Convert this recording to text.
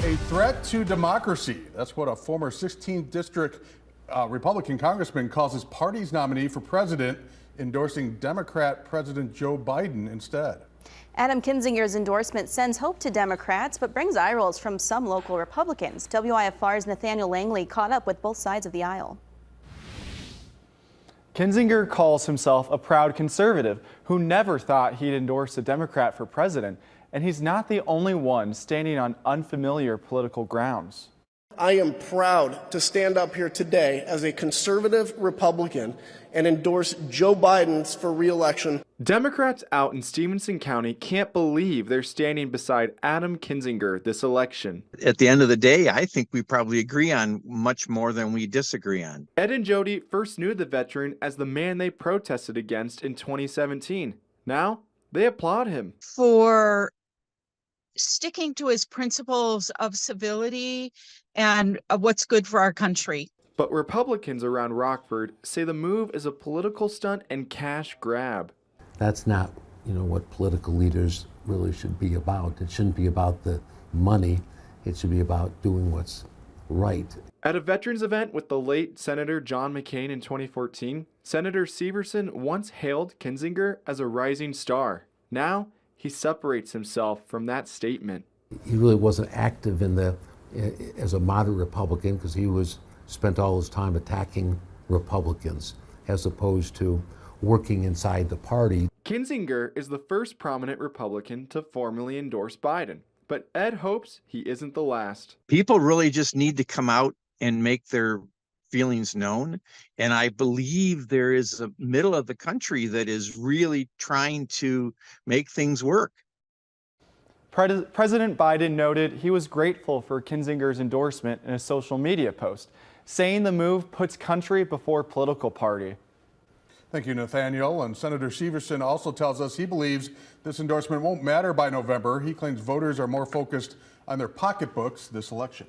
A threat to democracy. That's what a former 16th District Republican congressman calls his party's nominee for president, endorsing Democrat President Joe Biden instead. Adam Kinzinger's endorsement sends hope to Democrats, but brings eye rolls from some local Republicans. WIFR's Nathaniel Langley caught up with both sides of the aisle. Kinzinger calls himself a proud conservative who never thought he'd endorse a Democrat for president. And he's not the only one standing on unfamiliar political grounds. I am proud to stand up here today as a conservative Republican and endorse Joe Biden for re-election. Democrats out in Stevenson County can't believe they're standing beside Adam Kinzinger this election. At the end of the day, I think we probably agree on much more than we disagree on. Ed and Jody first knew the veteran as the man they protested against in 2017. Now, they applaud him. For sticking to his principles of civility and what's good for our country. But Republicans around Rockford say the move is a political stunt and cash grab. That's not, what political leaders really should be about. It shouldn't be about the money. It should be about doing what's right. At a veterans event with the late Senator John McCain in 2014, Senator Severson once hailed Kinzinger as a rising star. Now, he separates himself from that statement. He really wasn't active as a moderate Republican because he spent all his time attacking Republicans as opposed to working inside the party. Kinzinger is the first prominent Republican to formally endorse Biden, but Ed hopes he isn't the last. People really just need to come out and make their feelings known. And I believe there is a middle of the country that is really trying to make things work. President Biden noted he was grateful for Kinzinger's endorsement in a social media post, saying the move puts country before political party. Thank you, Nathaniel. And Senator Severson also tells us he believes this endorsement won't matter by November. He claims voters are more focused on their pocketbooks this election.